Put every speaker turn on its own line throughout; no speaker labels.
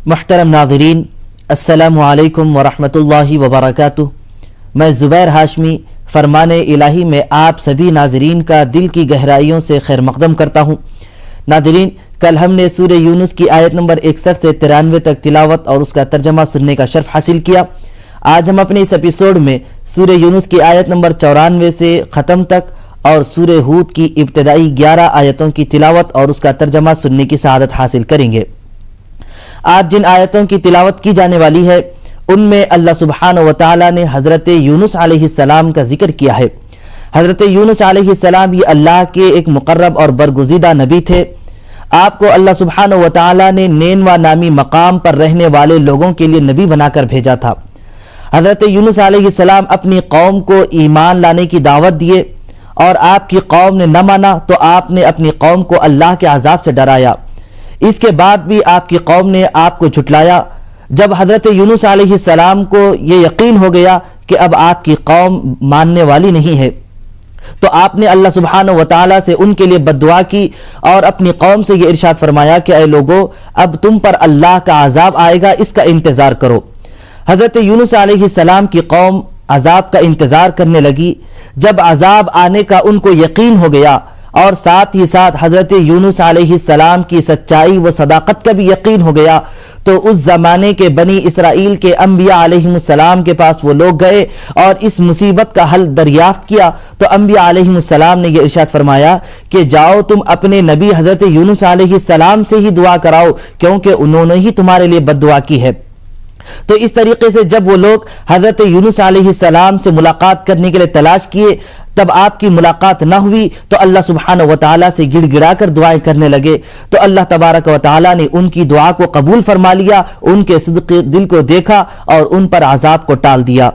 मुहतरम नाज़रीन, अस्सलामु अलैकुम वरहमतुल्लाहि वबरकातुह। मैं ज़ुबैर हाशमी फरमाने इलाही में आप सभी नाज़रीन का दिल की गहराइयों से खैर मक़दम करता हूँ। नाज़रीन, कल हमने सूरह यूनुस की आयत नंबर 61 से 93 तक तिलावत और उसका तर्जमा सुनने का शर्फ हासिल किया। आज हम अपने इस एपिसोड में सूरह यूनुस की आयत नंबर 94 से ख़त्म तक और सूरह हूद की इब्तिदाई 11 आयतों की तिलावत और उसका तर्जमा सुनने की सआदत हासिल करेंगे। आज जिन आयतों की तिलावत की जाने वाली है उनमें अल्लाह सुब्हानहु व तआला ने हज़रत यूनुस अलैहिस्सलाम का जिक्र किया है। हज़रत यूनुस अलैहिस्सलाम ये अल्लाह के एक मुक़र्रब और बरगुज़ीदा नबी थे। आपको अल्लाह सुब्हानहु व तआला ने नेनवा नामी मकाम पर रहने वाले लोगों के लिए नबी बनाकर भेजा था। हज़रत यूनुस अलैहिस्सलाम अपनी कौम को ईमान लाने की दावत दिए और आपकी कौम ने न माना तो आपने अपनी कौम को अल्लाह के अज़ाब से डराया। इसके बाद भी आपकी कौम ने आपको झुटलाया। जब हज़रत यूनुस अलैहिस्सलाम को ये यकीन हो गया कि अब आपकी कौम मानने वाली नहीं है तो आपने अल्लाह सुब्हानहु व तआला से उनके लिए बद्दुआ की और अपनी कौम से ये इरशाद फरमाया कि ऐ लोगो, अब तुम पर अल्लाह का अज़ाब आएगा, इसका इंतज़ार करो। हज़रत यूनुस अलैहिस्सलाम की कौम अज़ाब का इंतज़ार करने लगी। जब अज़ाब आने का उनको यकीन हो गया और साथ ही साथ हज़रत यूनुस अलैहिस्सलाम की सच्चाई व सदाकत का भी यकीन हो गया तो उस ज़माने के बनी इसराइल के अंबिया अलैहिमुस्सलाम के पास वो लोग गए और इस मुसीबत का हल दरियाफ्त किया। तो अंबिया अलैहिमुस्सलाम ने यह इरशाद फरमाया कि जाओ तुम अपने नबी हज़रत यूनुस अलैहिस्सलाम से ही दुआ कराओ क्योंकि उन्होंने ही तुम्हारे लिए बद्दुआ की है। तो इस तरीके से जब वो लोग हज़रत यूनुस अलैहिस्सलाम से मुलाकात करने के लिए तलाश किए तब आपकी मुलाकात न हुई तो अल्लाह सुब्हानहु व तआला से गिड़गिड़ा कर दुआएं करने लगे। तो अल्लाह तबारक व तआला ने उनकी दुआ को कबूल फरमा लिया, उनके सिद्क़ दिल को देखा और उन पर अज़ाब को टाल दिया।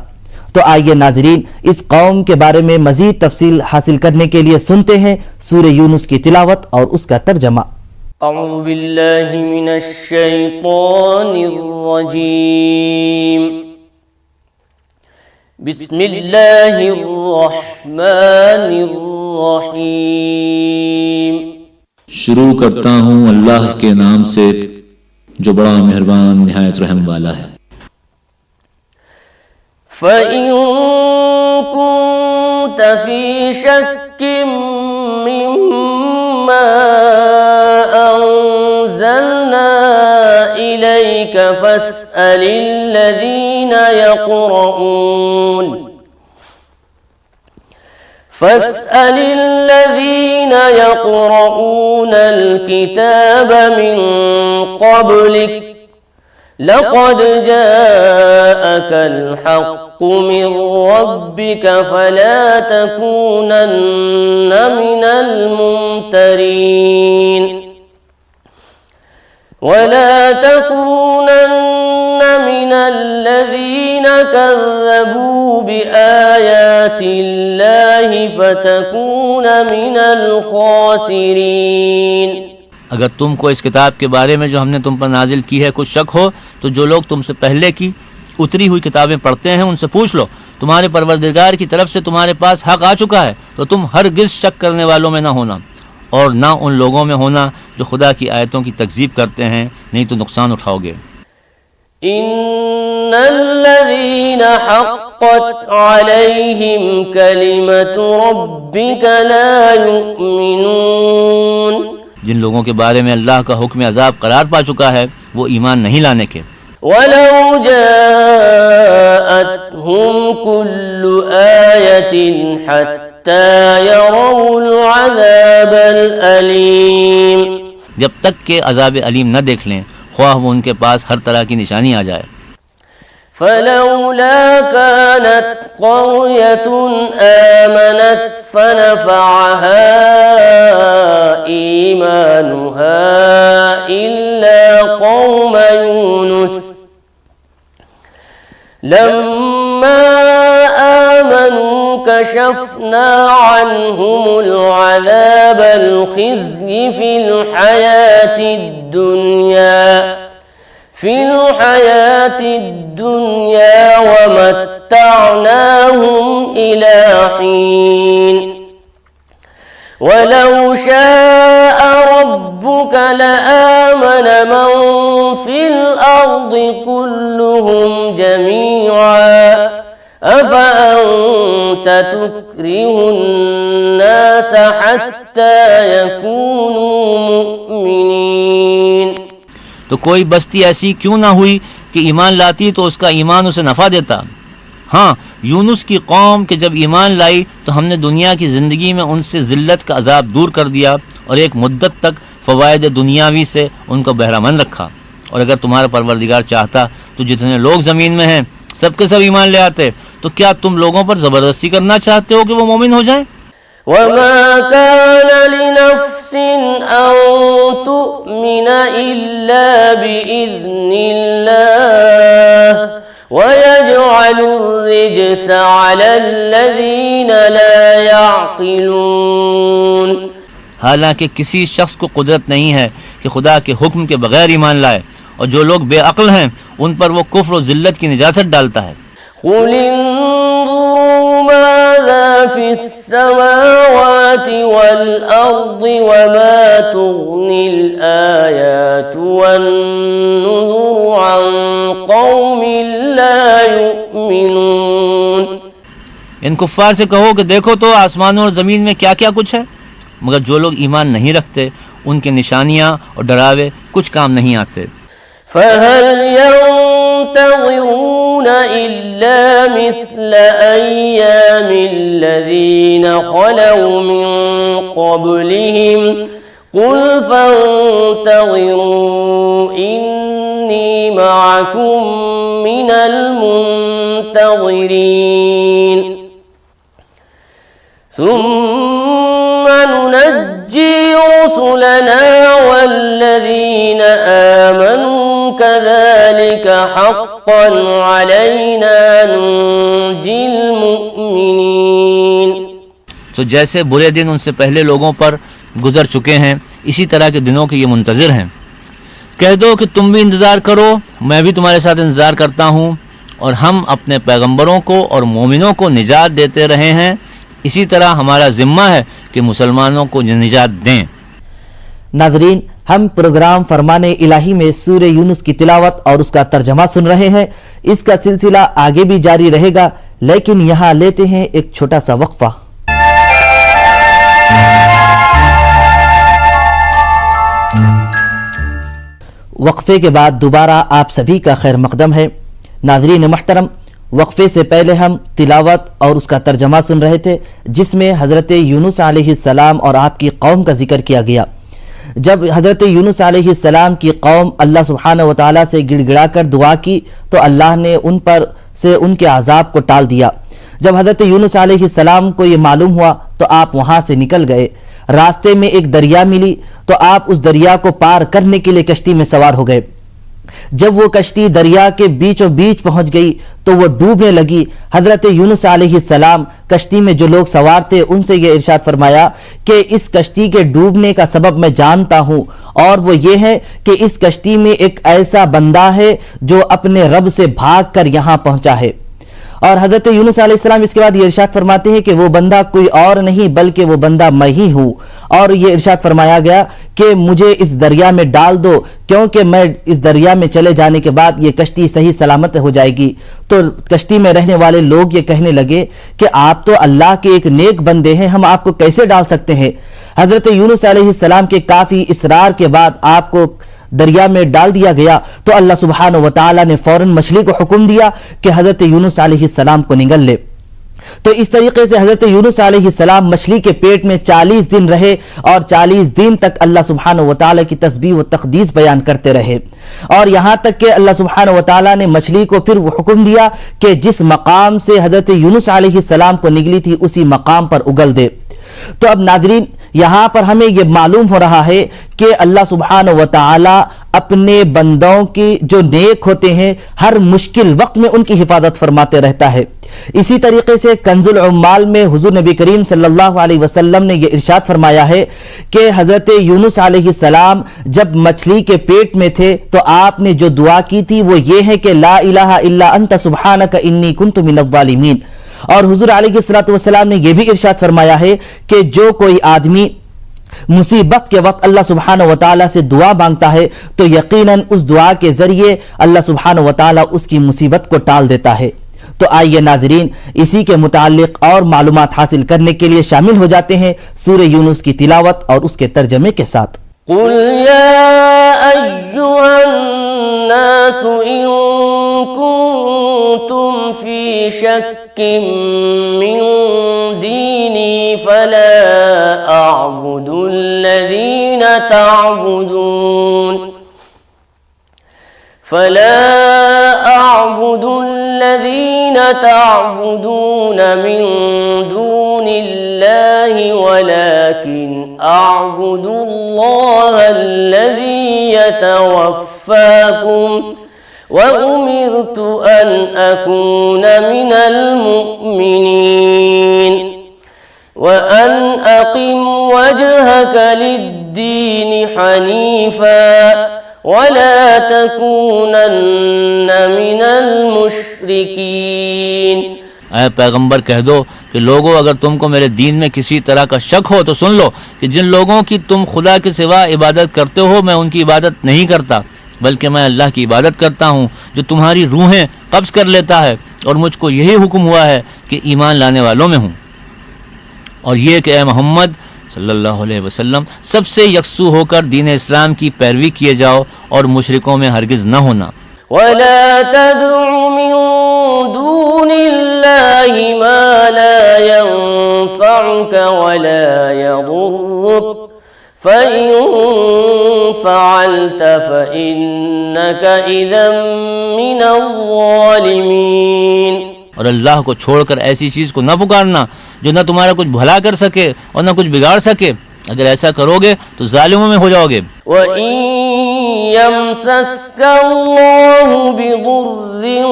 तो आइए नाज़रीन, इस कौम के बारे में मज़ीद तफसील हासिल करने के लिए सुनते हैं सूरह यूनुस की तिलावत और उसका तर्जमा।
अऊज़ु बिल्लाहि मिनश शैतानिर रजीम। बिस्मिल्लाहिर रहमानिर रहीम।
शुरू करता हूँ अल्लाह के नाम से जो बड़ा मेहरबान निहायत रहम वाला है।
फ़इन कुन्त फ़ी शक्किन मिम्मा अंज़लना इलैक فاسأل الذين يقرؤون الكتاب من قبلك لقد جاءك الحق من ربك فلا تكونن من الممترين ولا تكونن من الذين كذبوا بآيات الله فتكون من الخاسرين।
अगर तुमको इस किताब के बारे में जो हमने तुम पर नाजिल की है कुछ शक हो तो जो लोग तुमसे पहले की उतरी हुई किताबें पढ़ते हैं उनसे पूछ लो, तुम्हारे परवरदिगार की तरफ से तुम्हारे पास हक आ चुका है तो तुम हरगिज़ शक करने वालों में ना होना और ना उन लोगों में होना जो खुदा की आयतों की तकज़ीब करते हैं, नहीं तो नुकसान उठाओगे।
इन्नल्लज़ीना हक़्क़त अलैहिम कलिमतु रब्बिका ला युमिनून।
जिन लोगों के बारे में अल्लाह का हुक्म अज़ाब करार पा चुका है वो ईमान नहीं लाने के।
वलौ जाअतहुम कुल्लु आयतिन हत्ता यरौल अज़ाबल अलीम।
जब तक के अज़ाब अलीम न देख लें ख्वाह वो उनके पास हर तरह की निशानी आ जाए।
फलौला कानत क़र्यतुन आमनत फनफ़अहा ईमानुहा इल्ला क़ौम यूनुस लम्मा आमनू कशफ़ना अन्हुमुल अज़ाबल ख़िज़्य फ़िल हयातिद दुनिया व فمتعناهم إلى حين ولو شاء ربك لآمن من في الأرض كلهم جميعا أفأنت تكره الناس حتى يكونوا مؤمنين।
तो कोई बस्ती ऐसी क्यों ना हुई कि ईमान लाती तो उसका ईमान उसे नफ़ा देता। हाँ, यूनुस की कौम के जब ईमान लाई तो हमने दुनिया की ज़िंदगी में उनसे ज़िल्लत का अजाब दूर कर दिया और एक मुद्दत तक फ़वायद दुनियावी से उनको बहरामंद रखा। और अगर तुम्हारा परवरदिगार चाहता तो जितने लोग ज़मीन में हैं सबके सब ईमान ले आते। तो क्या तुम लोगों पर ज़बरदस्ती करना चाहते हो कि वो मोमिन हो जाएं?
وما كان لنفس أن تؤمن إلا بإذن الله ويجعل الرجس على الذين لا يعقلون।
हालांकि किसी शख्स को कुदरत नहीं है कि खुदा के हुक्म के बगैर ईमान लाए, और जो लोग बेअक्ल हैं उन पर वो कुफ्र और ज़िल्लत की निजासत डालता है।
قل انظروا ماذا في السماوات والأرض وما تغني الآيات والنذر عن قوم لا يؤمنون।
इन कुफ्फार से कहो कि देखो तो आसमानों और ज़मीन में क्या क्या कुछ है, मगर जो लोग ईमान नहीं रखते उनके निशानियाँ और डरावे कुछ काम नहीं आते।
فهل ينتظرون إلا مثل أيام الذين خلوا من قبلهم قل فانتظروا إني معكم من المنتظرين ثم ننجي رسلنا والذين آمنوا كذلك حقا علينا ننجي المؤمنين।
तो जैसे बुरे दिन उनसे पहले लोगों पर गुजर चुके हैं, इसी तरह के दिनों के ये मुंतज़िर हैं। कह दो कि तुम भी इंतज़ार करो, मैं भी तुम्हारे साथ इंतज़ार करता हूँ, और हम अपने पैगंबरों को और मोमिनों को निजात देते रहे हैं। इसी तरह हमारा ज़िम्मा है कि मुसलमानों को निजात दें।
नाज़रीन, हम प्रोग्राम फरमाने इलाही में सूरे यूनुस की तिलावत और उसका तर्जमा सुन रहे हैं। इसका सिलसिला आगे भी जारी रहेगा, लेकिन यहाँ लेते हैं एक छोटा सा वक्फा। वक्फे के बाद दोबारा आप सभी का खैर मकदम है। नाज़रीन महतरम, वक्फे से पहले हम तिलावत और उसका तर्जमा सुन रहे थे, जिसमें हज़रत यूनुस अलैहिस्सलाम और आपकी कौम का जिक्र किया गया। जब हज़रत यूनुस अलैहिस्सलाम की कौम अल्लाह सुब्हानहु व तआला से गिड़गिड़ा कर दुआ की तो अल्लाह ने उन पर से उनके अजाब को टाल दिया। जब हज़रत यूनुस अलैहिस्सलाम को ये मालूम हुआ तो आप वहाँ से निकल गए। रास्ते में एक दरिया मिली तो आप उस दरिया को पार करने के लिए कश्ती में सवार हो गए। जब वो कश्ती दरिया के बीचों बीच पहुंच गई तो वो डूबने लगी। हजरत यूनुस अलैहिस्सलाम कश्ती में जो लोग सवार थे उनसे ये इरशाद फरमाया कि इस कश्ती के डूबने का सबब मैं जानता हूं, और वो ये है कि इस कश्ती में एक ऐसा बंदा है जो अपने रब से भागकर यहां पहुंचा है। और हजरत यूनुस अलैहिस्सलाम इसके बाद ये इरशाद फरमाते हैं कि वो बंदा कोई और नहीं बल्कि वो बंदा मैं ही हूँ। और ये इरशाद फरमाया गया कि मुझे इस दरिया में डाल दो, क्योंकि मैं इस दरिया में चले जाने के बाद ये कश्ती सही सलामत हो जाएगी। तो कश्ती में रहने वाले लोग ये कहने लगे कि आप तो अल्लाह के एक नेक बंदे हैं, हम आपको कैसे डाल सकते हैं। हजरत यूनुस अलैहिस्सलाम के काफी इसरार के बाद आपको दरिया में डाल दिया गया तो अल्लाह सुब्हानहु व तआला ने फौरन मछली को हुक्म दिया कि हजरत यूनुस अलैहिस्सलाम को निगल ले। तो इस तरीके से हजरत यूनुस अलैहिस्सलाम मछली के पेट में 40 दिन रहे और 40 दिन तक अल्लाह सुब्हानहु व तआला की तस्बीह व तक़दीस बयान करते रहे। और यहां तक कि अल्लाह सुब्हानहु व तआला ने मछली को फिर हुक्म दिया कि जिस मकाम से हजरत यूनुस अलैहिस्सलाम को निगली थी उसी मकाम पर उगल दे। तो अब नाज़रीन, यहां पर हमें यह मालूम हो रहा है कि अल्लाह सुब्हानहु व तआला अपने बंदों की जो नेक होते हैं हर मुश्किल वक्त में उनकी हिफाजत फरमाते रहता है। इसी तरीके से कंजुल उम्माल में हुजूर नबी करीम सल्लल्लाहु अलैहि वसल्लम ने यह इरशाद फरमाया है कि हजरत यूनुस अलैहिस्सलाम जब मछली के पेट में थे तो आपने जो दुआ की थी वो ये है कि ला इलाहा इल्ला अंत सुब्हानक इन्नी कुन्तु मिनज़्ज़ालिमीन। और हुजूर अलैहिस्सलातु वस्सलाम ने यह भी इरशाद फरमाया है कि जो कोई आदमी मुसीबत के वक्त अल्लाह सुब्हानहु व तआला से दुआ मांगता है तो यकीनन उस दुआ के जरिए अल्लाह सुब्हानहु व तआला उसकी मुसीबत को टाल देता है। तो आइए नाजरीन इसी के मुतालिक और मालूमात हासिल करने के लिए शामिल हो जाते हैं सूरह यूनुस की तिलावत और उसके तर्जमे के साथ।
कुल या अय्युहन नासु इन कुंतुम फी शक्किन मिन दीनी फला अअबुदुल्लज़ीना ताअबुदून मिन दूनिल्लाहि वलाकिन अअबुदुल्लाहल्लज़ी यतवफ़्फ़ाकुम व उमिरतु अन अकून मिनल मुअ्मिनीन व अन अक़िम वजहक लिद्दीन हनीफ़ा वला तकूनन्न मिनल मुश्रिकीन।
ऐ पैगंबर कह दो कि लोगों अगर तुमको मेरे दीन में किसी तरह का शक हो तो सुन लो कि जिन लोगों की तुम खुदा के सिवा इबादत करते हो मैं उनकी इबादत नहीं करता, बल्कि मैं अल्लाह की इबादत करता हूँ जो तुम्हारी रूहें कब्ज़ कर लेता है, और मुझको यही हुक्म हुआ है कि ईमान लाने वालों में हूँ। और ये कि ए मोहम्मद सल्लल्लाहु अलैहि वसल्लम सबसे यकसू होकर दीन इस्लाम की पैरवी किए जाओ और मुशरिकों में हरगिज़ न होना।
वला तदउ मिन दूनिल्लाहि मा ला यंफउक वला यदुर्रुक फ़इन फ़अल्त फ़इन्नक इज़न मिनज़्ज़ालिमीन।
और अल्लाह को छोड़कर ऐसी चीज़ को न पुकारना जो न तुम्हारा कुछ भला कर सके और न कुछ बिगाड़ सके, अगर ऐसा करोगे तो जालिमों में हो जाओगे।
व इन यमसस्कल्लाहु बिदुर्रिन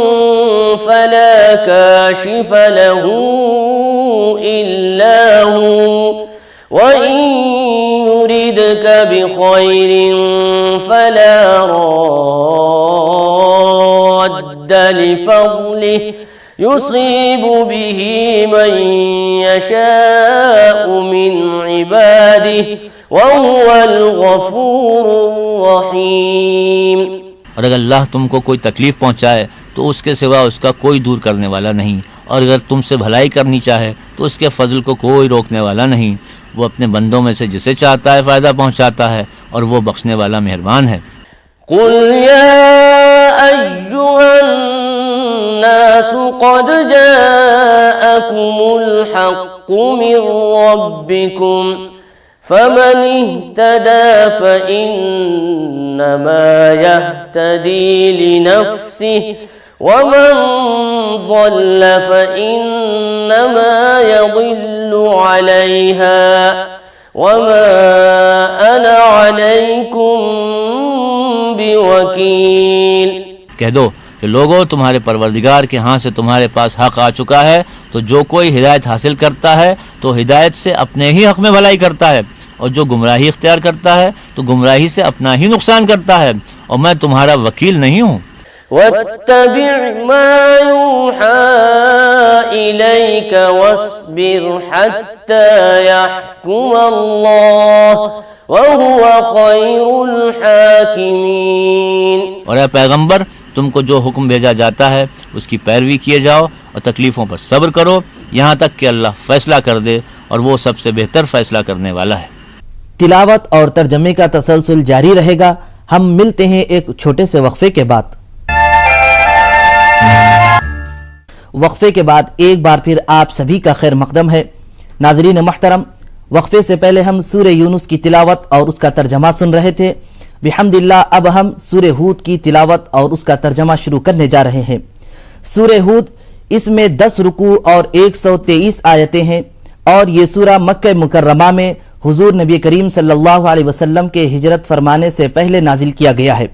फला काशिफ लहू इल्ला हू व इन युरिदक बिखैरिन फला रद्द लिफज़लिहि युसीबु बिही मन यशाउ मिन इबादिही वहुवल गफूरुर रहीम।
और अगर अल्लाह तुमको कोई तकलीफ पहुँचाए तो उसके सिवा उसका कोई दूर करने वाला नहीं, और अगर तुमसे भलाई करनी चाहे तो उसके फजल को कोई रोकने वाला नहीं। वो अपने बंदों में से जिसे चाहता है फ़ायदा पहुँचाता है और वो बख्शने वाला मेहरबान है।
कुल या अय्युहन नासु कद जाअकुमुल हक़्क़ु मिन रब्बिकुम फमन इह्तदा फइन्नमा यह्तदी लिनफ्सिहि वमन ضل फइन्नमा यदिल्लु अलैहा वमा अना अलैकुम बिवकील।
कह दो कि लोगों तुम्हारे परवरदिगार के हाथ से तुम्हारे पास हक आ चुका है, तो जो कोई हिदायत हासिल करता है तो हिदायत से अपने ही हक में भलाई करता है, और जो गुमराही इख्तियार करता है तो गुमराही से अपना ही नुकसान करता है, और मैं तुम्हारा वकील नहीं हूँ।
वत्तबि' मा यूहा इलैक वस्बिर हत्ता यहकुम अल्लाह वहुवा खैरुल हाकिमीन।
और ऐ पैगंबर तुमको जो हुक्म भेजा जाता है उसकी पैरवी किए जाओ और तकलीफ़ों पर सब्र करो यहाँ तक कि अल्लाह फैसला कर दे, और वो सबसे बेहतर फैसला करने वाला है।
तिलावत और तर्जमे का तसलसल जारी रहेगा। हम मिलते हैं एक छोटे से वक्फे के बाद। वक्फे के बाद एक बार फिर आप सभी का खैर मकदम है। नाज़रीन मोहतरम, वक्फे से पहले हम सूरह यूनुस की तिलावत और उसका तर्जमा सुन रहे थे। बिहम्दिल्लाह अब हम सूरह हूद की तिलावत और उसका तर्जमा शुरू करने जा रहे हैं। सूरह हूद, इसमें 10 रुकू और 123 आयतें हैं, और ये सूरा मक्का मुकर्रमा में हुजूर नबी करीम सल्लल्लाहु अलैहि वसल्लम के हिजरत फरमाने से पहले नाजिल किया गया है।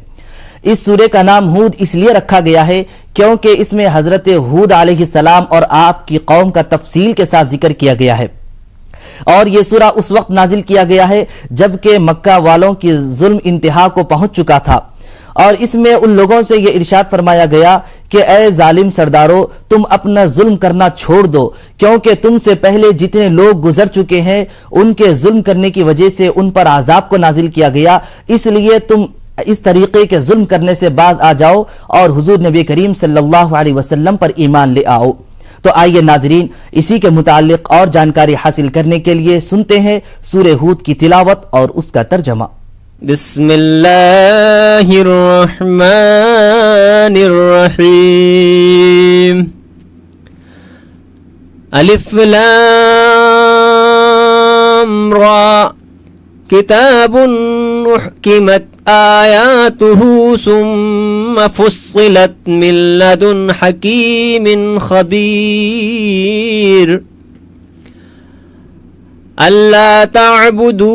इस सूरे का नाम हूद इसलिए रखा गया है क्योंकि इसमें हजरत हूद अलैहिस्सलाम और आपकी कौम का तफसील के साथ जिक्र किया गया है। और ये सूरा उस वक्त नाजिल किया गया है जबकि मक्का वालों की जुल्म इंतहा को पहुंच चुका था और इसमें उन लोगों से ये इरशाद फरमाया गया कि ए जालिम सरदारों, तुम अपना जुल्म करना छोड़ दो, क्योंकि तुमसे पहले जितने लोग गुजर चुके हैं उनके जुल्म करने की वजह से उन पर आजाब को नाजिल किया गया, इसलिए तुम इस तरीके के जुल्म करने से बाज आ जाओ और हुजूर नबी करीम सल्लल्लाहु अलैहि वसल्लम पर ईमान ले आओ। तो आइए नाजरीन, इसी के मुतालिक और जानकारी हासिल करने के लिए सुनते हैं सूरे हूद की तिलावत और उसका तर्जमा।
बिस्मिल्लाहिर्रहमानिर्रहीम। अलिफ लाम रा किताबुन उहकिमत आयातुहु सुम्मा फुस्सिलत मिन लदुन हकीमिन खबीर। अल्ला ता'बुदू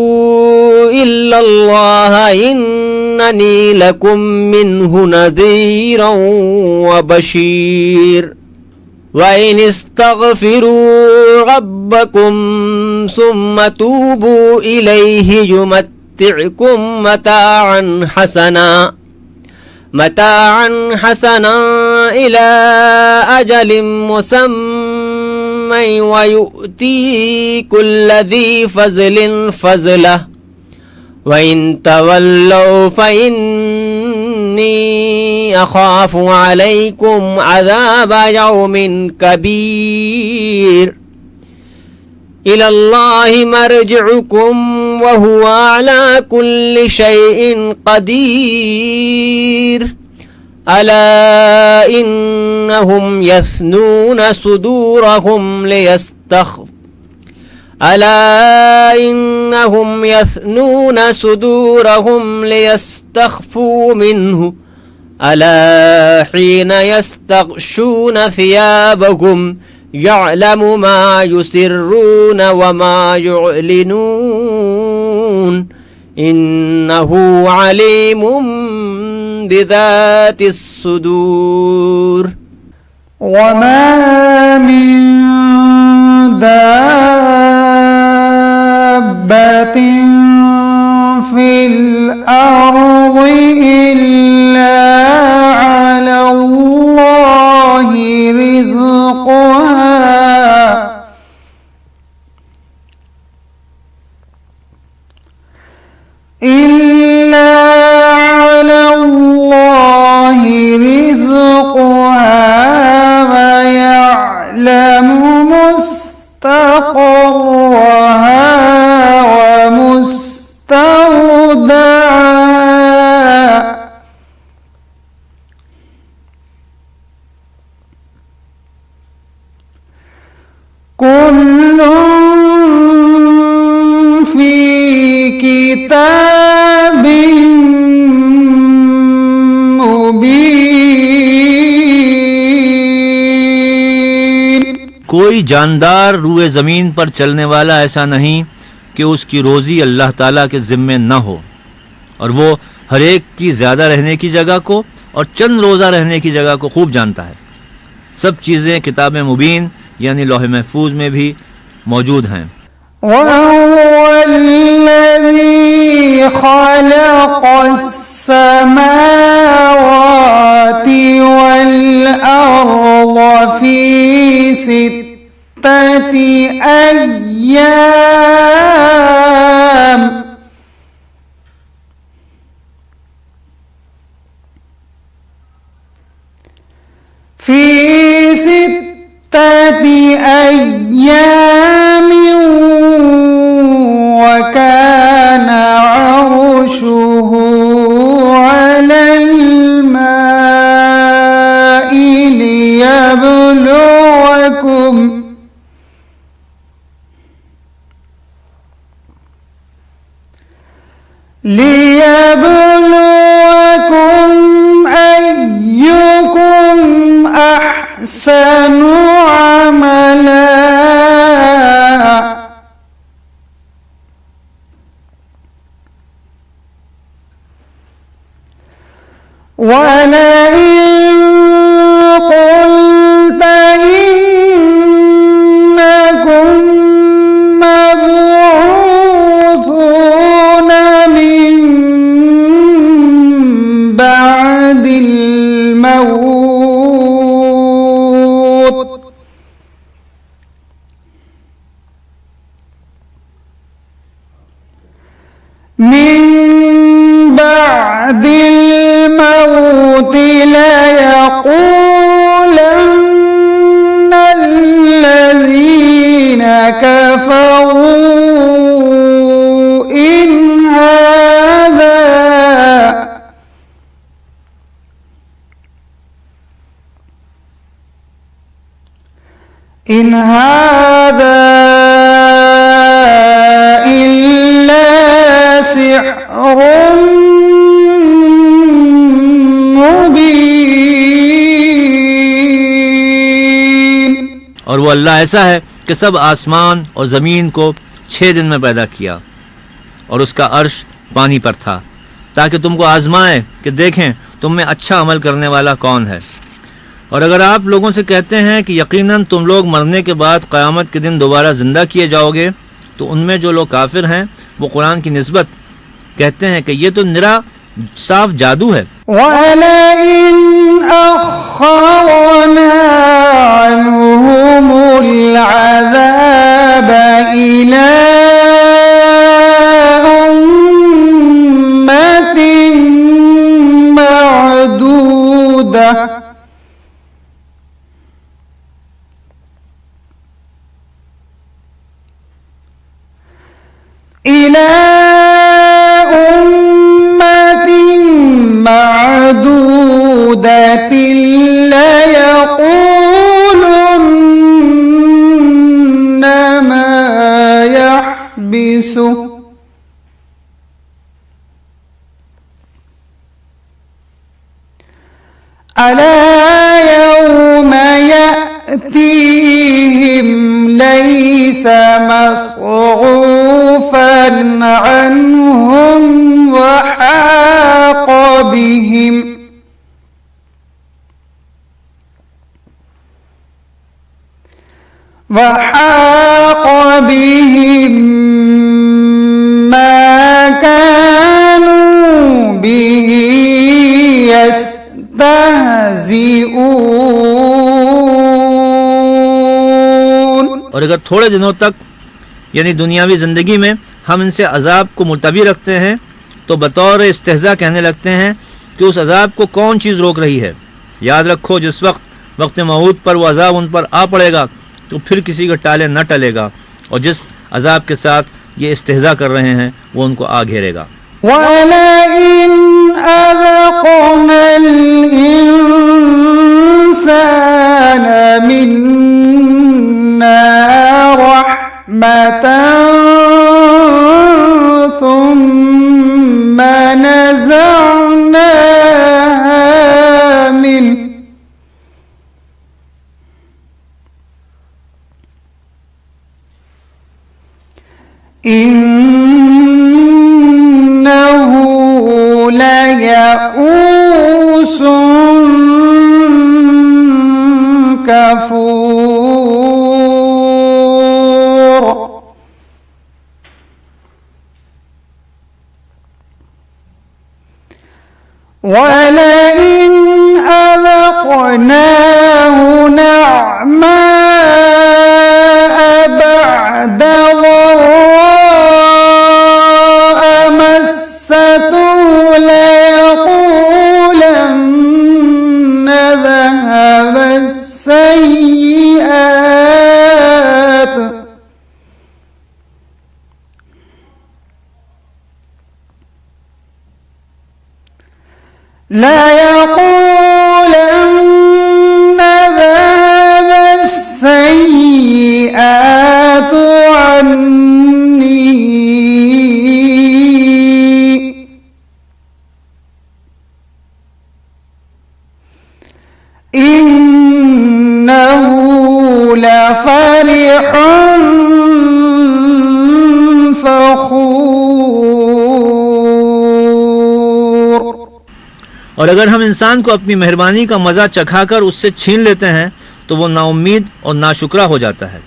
इल्लल्लाह इन्ननी लकुम मिन्हु नज़ीरन व बशीर। व इन इस्तग़फिरू रब्बकुम सुम्मा तूबू इलैहि युमत्ति'कुम मताअन हसना इला अजलिम मुसम्मा व यु'ती कुल्ल ज़ी फ़ज़लिन फ़ज़लह व इन तवल्लौ फ़इन्नी अख़ाफ़ु अलैकुम अज़ाब यौमिन कबीर। इलल्लाहि मर्जि'ुकुम व हुवा अला कुल्लि शैइन क़दीर। अला इन्नहुम यस्नून सुदूरहुम लियस्तख़फ़ू मिन्हु अला हीन यस्तग़शून थियाबहुम यअलमु मा युसिर्रून व मा युअलिनून इन्नहु अलीमुम बिज़ातिस सुदूर।
वमा मिन दाब्बतिन फिल अर्दि इल्ला अलल्लाहि रिज़्क़ुहा
कोई जानदार रूए ज़मीन पर चलने वाला ऐसा नहीं कि उसकी रोज़ी अल्लाह ताला के ज़िम्मे न हो, और वो हर एक की ज़्यादा रहने की जगह को और चंद रोज़ा रहने की जगह को खूब जानता है। सब चीज़ें किताब मुबीन यानी लौह महफूज में भी मौजूद हैं।
वल्लज़ी ख़लक़स्समावाति वल अर्ज़ फ़ी सित्तति अय्याम وكان عرشه على الماء ليبلوكم أيكم أحسن عملا ولئن قلت إنكم مبعوثون من بعد الموت ليقولن الذين كفروا إن هذا إلا سحر مبين.
और वो अल्लाह ऐसा है कि सब आसमान और ज़मीन को 6 दिन में पैदा किया और उसका अर्श पानी पर था ताकि तुमको आजमाए कि देखें तुम में अच्छा अमल करने वाला कौन है। और अगर आप लोगों से कहते हैं कि यकीनन तुम लोग मरने के बाद क़यामत के दिन दोबारा ज़िंदा किए जाओगे, तो उनमें जो लोग काफिर हैं वो कुरान की निस्बत कहते हैं कि ये तो निरा साफ जादू है।
वलइन अख़रना अन्हुमुल अज़ाब इला उम्मतिन मअदूदा ليقولن ما يحبسه ألا يوم يأتيهم ليس مصروفا عنهم وحاق بهم ما كانوا به يستهزئون.
और अगर थोड़े दिनों तक यानी दुनियावी ज़िंदगी में हम इनसे अजाब को मुलतवी रखते हैं तो बतौर इस्तेहज़ा कहने लगते हैं कि उस अजाब को कौन चीज़ रोक रही है। याद रखो जिस वक्त मौत पर वो अजाब उन पर आ पड़ेगा तो फिर किसी का टाले न टलेगा और जिस अजाब के साथ ये इस्तेहज़ा कर रहे हैं वो उनको आ घेरेगा।
वलइन अज़क़नल इंसान मिन्ना रहमतन थुम्मा नज़अनाहा मिन्हु इन्नहु लयऊसुन कफूर. वलइन अज़क़नाहु नअमाअ बअद ليقولن ذهب السيئات عني إنه لفرح فخور.
और अगर हम इंसान को अपनी मेहरबानी का मज़ा चखाकर उससे छीन लेते हैं तो वो नाउम्मीद और नाशुक्रा हो जाता है।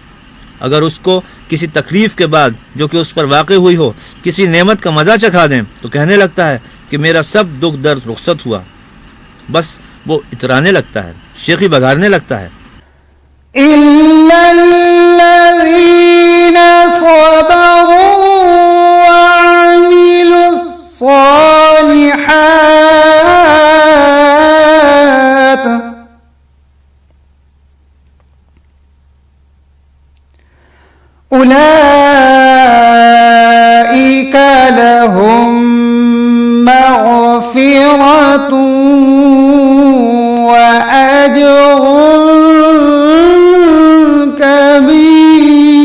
अगर उसको किसी तकलीफ़ के बाद जो कि उस पर वाक़ई हुई हो किसी नेमत का मज़ा चखा दें तो कहने लगता है कि मेरा सब दुख दर्द रुखसत हुआ। बस वो इतराने लगता है, शेखी बघारने लगता है।
इल्लल्लज़ीना सबरू व अमिलुस्सालिहात उलाइका लहुम मग़फ़िरतुन व अज्रुन कबीर।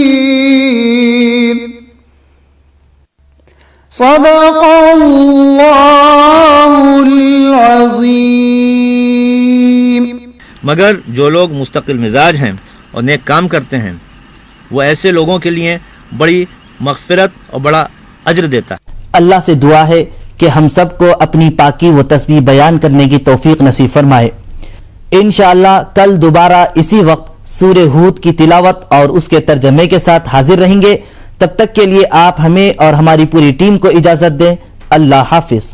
सदक़ल्लाहुल अज़ीम।
मगर जो लोग मुस्तकिल मिजाज हैं और नेक काम करते हैं वो ऐसे लोगों के लिए बड़ी मग़फ़िरत और बड़ा अज्र देता है।
अल्लाह से दुआ है कि हम सबको अपनी पाकी व तस्बीह बयान करने की तौफीक नसीब फरमाए। इंशाअल्लाह कल दोबारा इसी वक्त सूरह हूद की तिलावत और उसके तर्जमे के साथ हाजिर रहेंगे। तब तक के लिए आप हमें और हमारी पूरी टीम को इजाज़त दें। अल्लाह हाफिज़।